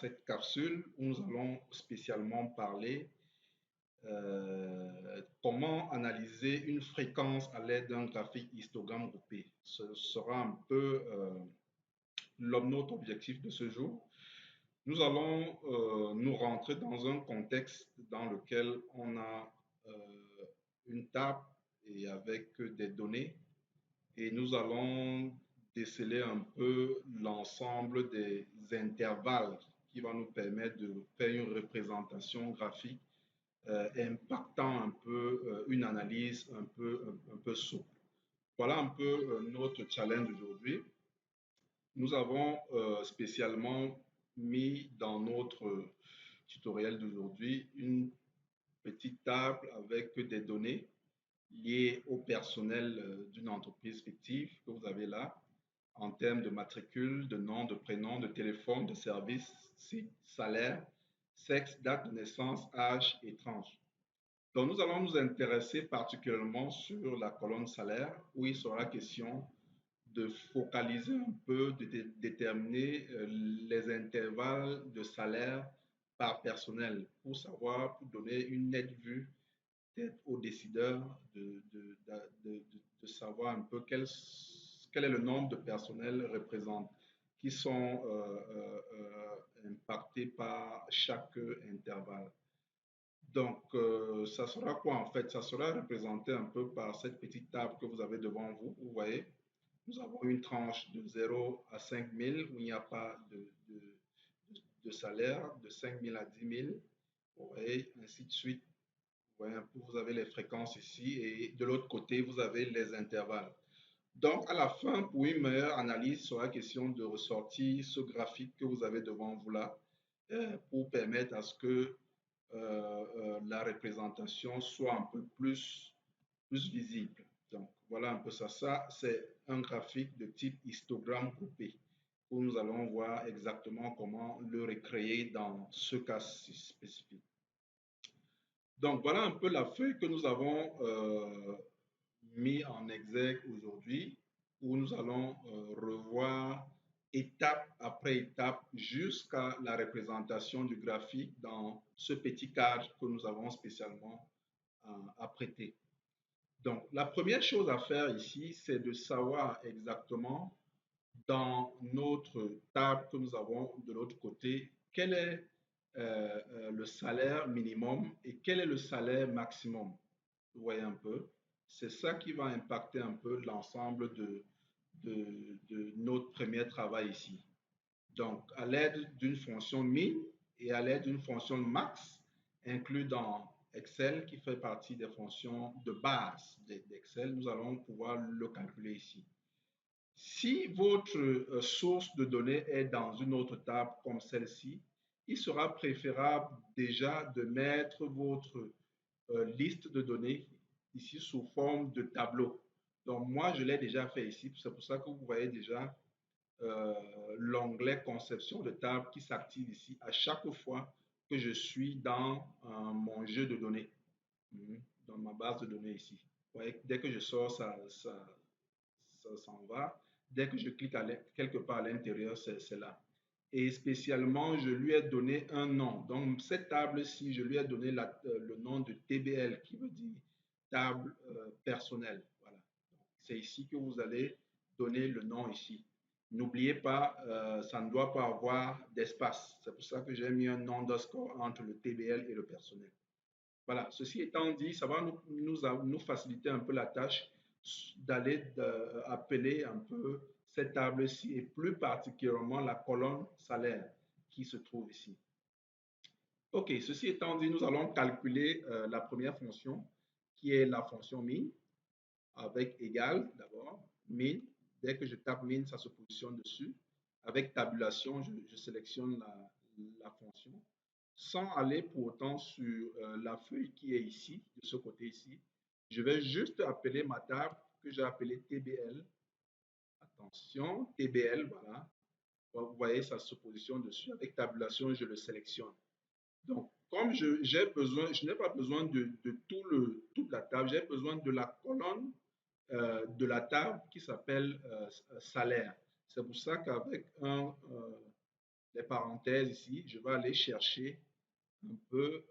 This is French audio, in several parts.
cette capsule où nous allons spécialement parler comment analyser une fréquence à l'aide d'un graphique histogramme groupé. Ce sera un peu notre objectif de ce jour. Nous allons nous rentrer dans un contexte dans lequel on a une table et avec des données et nous allons déceler un peu l'ensemble des intervalles qui va nous permettre de faire une représentation graphique impactant un peu une analyse un peu souple. Voilà un peu notre challenge d'aujourd'hui. Nous avons spécialement mis dans notre tutoriel d'aujourd'hui une petite table avec des données liées au personnel d'une entreprise fictive que vous avez là, en termes de matricule, de nom, de prénom, de téléphone, de service, site, salaire, sexe, date de naissance, âge et tranche. Donc, nous allons nous intéresser particulièrement sur la colonne salaire, où il sera question de focaliser un peu, de déterminer les intervalles de salaire par personnel pour savoir, pour donner une nette vue peut-être aux décideurs de savoir un peu quel est le nombre de personnels qui sont impactés par chaque intervalle. Donc, ça sera quoi en fait? Ça sera représenté un peu par cette petite table que vous avez devant vous. Vous voyez, nous avons une tranche de 0 à 5 000 où il n'y a pas de salaire, de 5 000 à 10 000. Vous voyez, ainsi de suite. Vous voyez un peu, vous avez les fréquences ici et de l'autre côté, vous avez les intervalles. Donc, à la fin, pour une meilleure analyse, il sera question de ressortir ce graphique que vous avez devant vous là pour permettre à ce que la représentation soit un peu plus visible. Donc, voilà un peu ça. Ça, c'est un graphique de type histogramme groupé où nous allons voir exactement comment le recréer dans ce cas spécifique. Donc, voilà un peu la feuille que nous avons mis en exergue aujourd'hui, où nous allons revoir étape après étape jusqu'à la représentation du graphique dans ce petit cadre que nous avons spécialement apprêté. Donc, la première chose à faire ici, c'est de savoir exactement dans notre table que nous avons de l'autre côté, quel est le salaire minimum et quel est le salaire maximum. Vous voyez un peu, c'est ça qui va impacter un peu l'ensemble de notre premier travail ici. Donc, à l'aide d'une fonction min et à l'aide d'une fonction max, inclus dans Excel, qui fait partie des fonctions de base d'Excel, nous allons pouvoir le calculer ici. Si votre source de données est dans une autre table comme celle-ci, il sera préférable déjà de mettre votre liste de données ici sous forme de tableau. Donc, moi, je l'ai déjà fait ici. C'est pour ça que vous voyez déjà l'onglet conception de table qui s'active ici à chaque fois que je suis dans mon jeu de données, dans ma base de données ici. Vous voyez, dès que je sors, ça s'en va. Dès que je clique quelque part à l'intérieur, c'est là. Et spécialement, je lui ai donné un nom. Donc, cette table-ci, je lui ai donné le nom de TBL, qui veut dire table personnelle. Voilà. C'est ici que vous allez donner le nom ici. N'oubliez pas, ça ne doit pas avoir d'espace. C'est pour ça que j'ai mis un underscore entre le TBL et le personnel. Voilà, ceci étant dit, ça va nous faciliter un peu la tâche d'aller appeler un peu cette table-ci et plus particulièrement la colonne salaire qui se trouve ici. Ok, ceci étant dit, nous allons calculer la première fonction qui est la fonction min avec égal d'abord, min. Dès que je tape min, ça se positionne dessus. Avec tabulation, je sélectionne la fonction sans aller pour autant sur la feuille qui est ici, de ce côté ici. Je vais juste appeler ma table que j'ai appelée TBL. Attention, TBL, voilà. Vous voyez, ça se positionne dessus. Avec tabulation, je le sélectionne. Donc, comme je n'ai pas besoin de toute la table, j'ai besoin de la colonne de la table qui s'appelle salaire. C'est pour ça qu'avec les parenthèses ici, je vais aller chercher un peu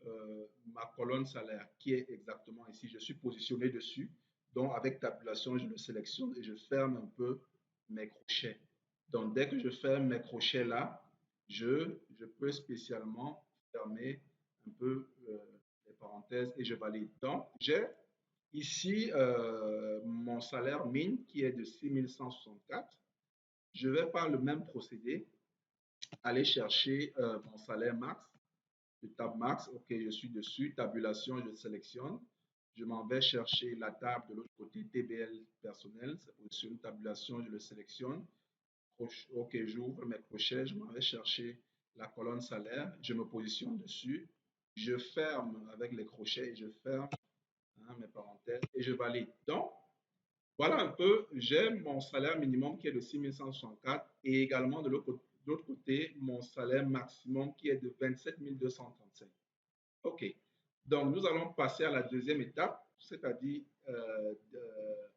ma colonne salaire qui est exactement ici. Je suis positionné dessus. Donc, avec tabulation, je le sélectionne et je ferme un peu mes crochets. Donc, dès que je ferme mes crochets là, je peux spécialement fermer un peu les parenthèses et je valide. Donc, j'ai ici mon salaire mine qui est de 6164. Je vais par le même procédé aller chercher mon salaire max. Je tape max, ok, je suis dessus, tabulation, je sélectionne. Je m'en vais chercher la table de l'autre côté, TBL personnel, c'est position tabulation, je le sélectionne. Ok, j'ouvre mes crochets, je m'en vais chercher la colonne salaire, je me positionne dessus, je ferme avec les crochets et je ferme mes parenthèses et je valide. Donc, voilà un peu, j'ai mon salaire minimum qui est de 6164 et également de l'autre côté, mon salaire maximum qui est de 27 235. OK. Donc, nous allons passer à la deuxième étape, c'est-à-dire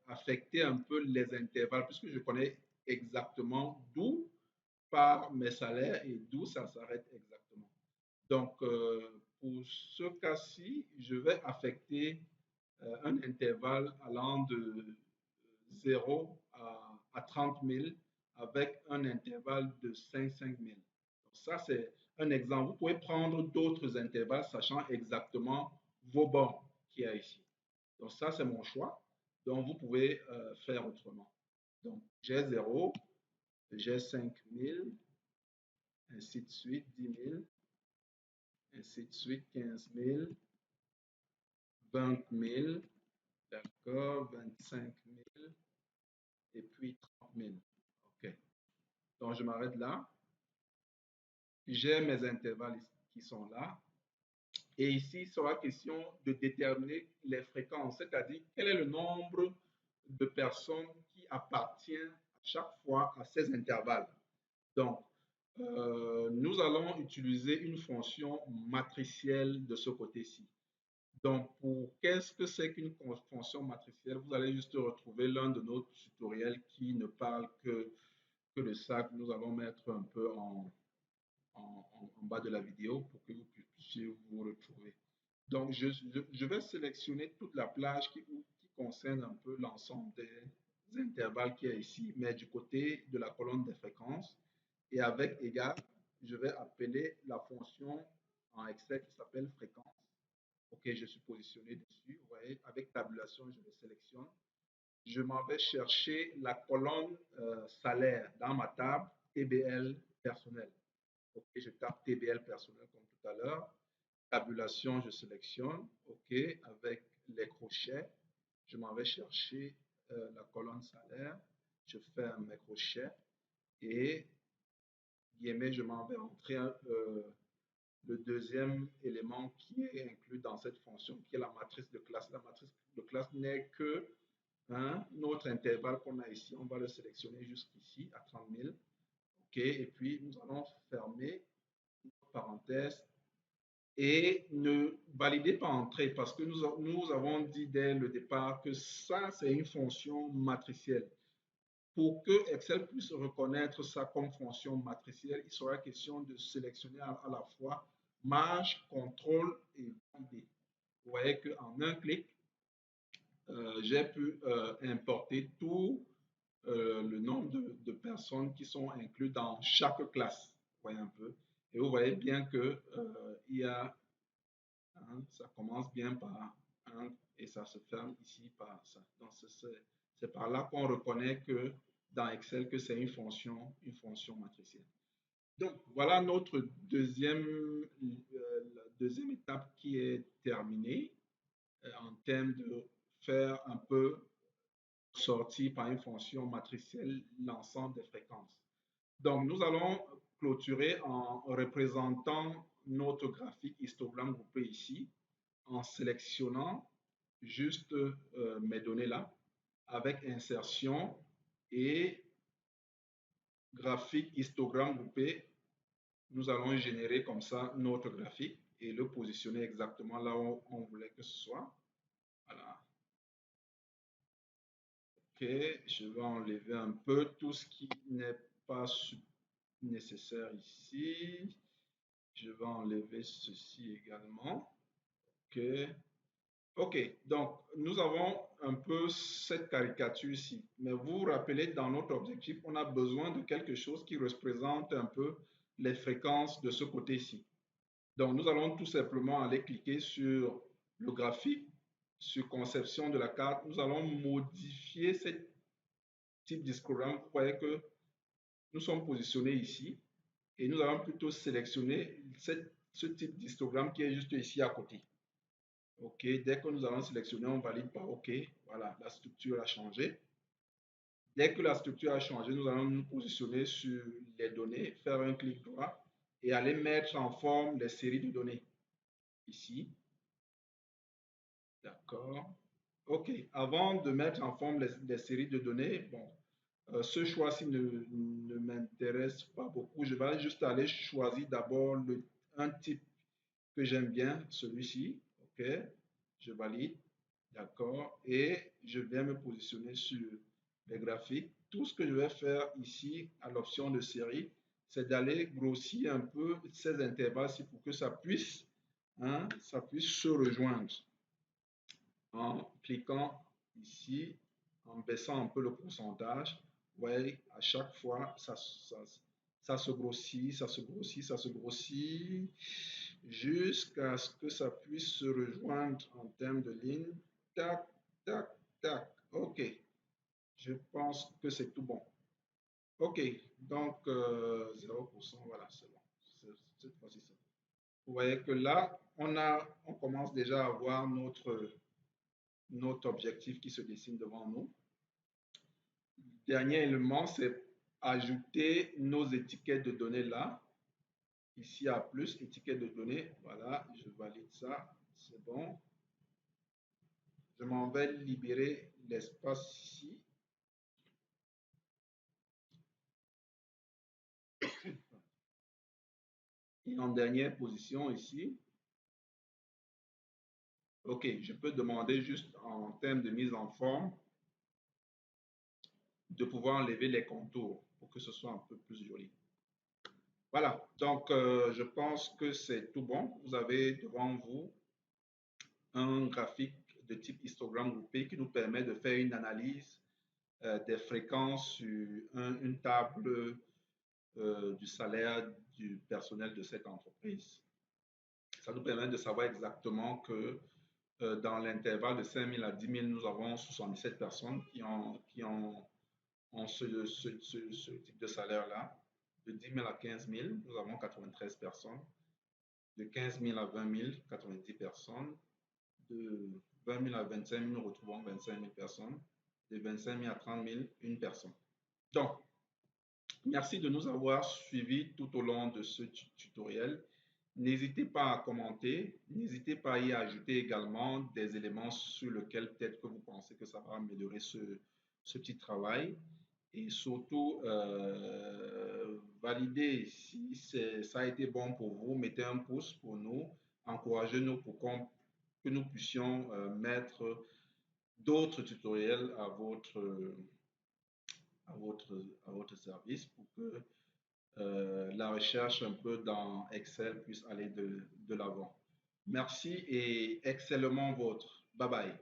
affecter un peu les intervalles, puisque je connais exactement d'où part mes salaires et d'où ça s'arrête exactement. Donc, pour ce cas-ci, je vais affecter un intervalle allant de 0 à 30 000 avec un intervalle de 5 000. Donc ça, c'est un exemple. Vous pouvez prendre d'autres intervalles sachant exactement vos bornes qu'il y a ici. Donc ça, c'est mon choix. Donc vous pouvez faire autrement. Donc j'ai 0, j'ai 5 000, ainsi de suite, 10 000, ainsi de suite, 15 000, 20 000, d'accord, 25 000 et puis 30 000. OK. Donc je m'arrête là. J'ai mes intervalles qui sont là. Et ici, il sera question de déterminer les fréquences, c'est-à-dire quel est le nombre de personnes qui appartiennent à chaque fois à ces intervalles. Donc, nous allons utiliser une fonction matricielle de ce côté-ci. Donc, pour qu'est-ce que c'est qu'une fonction matricielle, vous allez juste retrouver l'un de nos tutoriels qui ne parle que de ça, que nous allons mettre un peu en bas de la vidéo pour que vous puissiez vous retrouver. Donc, je vais sélectionner toute la plage qui concerne un peu l'ensemble des intervalles qu'il y a ici, mais du côté de la colonne des fréquences. Et avec égal, je vais appeler la fonction en Excel qui s'appelle fréquence. OK, je suis positionné dessus. Vous voyez, avec tabulation, je le sélectionne. Je m'en vais chercher la colonne salaire dans ma table TBL personnel. OK, je tape TBL personnel comme tout à l'heure. Tabulation, je sélectionne. OK, avec les crochets, je m'en vais chercher la colonne salaire. Je ferme mes crochets et je m'en vais entrer le deuxième élément qui est inclus dans cette fonction, qui est la matrice de classe. La matrice de classe n'est que un autre intervalle qu'on a ici. On va le sélectionner jusqu'ici à 30 000. OK, et puis nous allons fermer parenthèse et ne validez pas entrée parce que nous avons dit dès le départ que ça, c'est une fonction matricielle. Pour que Excel puisse reconnaître ça comme fonction matricielle, il sera question de sélectionner à la fois marge, contrôle et valider. Vous voyez qu'en un clic, j'ai pu importer tout le nombre de personnes qui sont incluses dans chaque classe. Vous voyez un peu. Et vous voyez bien que il y a ça commence bien par 1 et ça se ferme ici par ça. Donc, c'est par là qu'on reconnaît que dans Excel que c'est une fonction matricielle. Donc, voilà notre la deuxième étape qui est terminée en termes de faire un peu sortir par une fonction matricielle l'ensemble des fréquences. Donc, nous allons clôturer en représentant notre graphique histogramme groupé ici en sélectionnant juste mes données là avec insertion et graphique histogramme groupé. Nous allons générer comme ça notre graphique et le positionner exactement là où on voulait que ce soit. Voilà. OK, je vais enlever un peu tout ce qui n'est pas nécessaire ici. Je vais enlever ceci également. OK. OK, donc nous avons un peu cette caricature ici. Mais vous vous rappelez, dans notre objectif, on a besoin de quelque chose qui représente un peu les fréquences de ce côté-ci. Donc nous allons tout simplement aller cliquer sur le graphique, sur conception de la carte. Nous allons modifier ce type d'histogramme. Vous voyez que nous sommes positionnés ici et nous allons plutôt sélectionner ce type d'histogramme qui est juste ici à côté. OK, dès que nous allons sélectionner, on valide par OK. Voilà, la structure a changé. Dès que la structure a changé, nous allons nous positionner sur les données, faire un clic droit et aller mettre en forme les séries de données. Ici. D'accord. OK, avant de mettre en forme les séries de données, bon, ce choix-ci ne m'intéresse pas beaucoup. Je vais juste aller choisir d'abord un type que j'aime bien, celui-ci. OK, je valide. D'accord. Et je viens me positionner sur les graphiques. Tout ce que je vais faire ici à l'option de série, c'est d'aller grossir un peu ces intervalles-ci pour que ça puisse se rejoindre. En cliquant ici, en baissant un peu le pourcentage, vous voyez, à chaque fois, ça se grossit, ça se grossit, ça se grossit, jusqu'à ce que ça puisse se rejoindre en termes de ligne. Tac, tac, tac. OK. Je pense que c'est tout bon. OK. Donc, 0%, voilà, c'est bon. Cette fois-ci, c'est bon. Vous voyez que là, on commence déjà à voir notre objectif qui se dessine devant nous. Dernier élément, c'est ajouter nos étiquettes de données là. Ici à plus, étiquette de données. Voilà, je valide ça. C'est bon. Je m'en vais libérer l'espace ici. Et en dernière position ici, OK, je peux demander juste en termes de mise en forme de pouvoir enlever les contours pour que ce soit un peu plus joli. Voilà, donc je pense que c'est tout bon. Vous avez devant vous un graphique de type histogramme groupé qui nous permet de faire une analyse des fréquences sur une table du salaire du personnel de cette entreprise. Ça nous permet de savoir exactement que dans l'intervalle de 5 000 à 10 000, nous avons 77 personnes qui ont ce type de salaire-là. De 10 000 à 15 000, nous avons 93 personnes. De 15 000 à 20 000, 90 personnes. De 20 000 à 25 000, nous retrouvons 25 000 personnes. De 25 000 à 30 000, une personne. Donc, merci de nous avoir suivis tout au long de ce tutoriel. N'hésitez pas à commenter, n'hésitez pas à y ajouter également des éléments sur lesquels peut-être que vous pensez que ça va améliorer ce petit travail. Et surtout, validez si ça a été bon pour vous, mettez un pouce pour nous, encouragez-nous pour que nous puissions mettre d'autres tutoriels à votre service pour que la recherche un peu dans Excel puisse aller de l'avant. Merci et excellemment vôtre. Bye bye.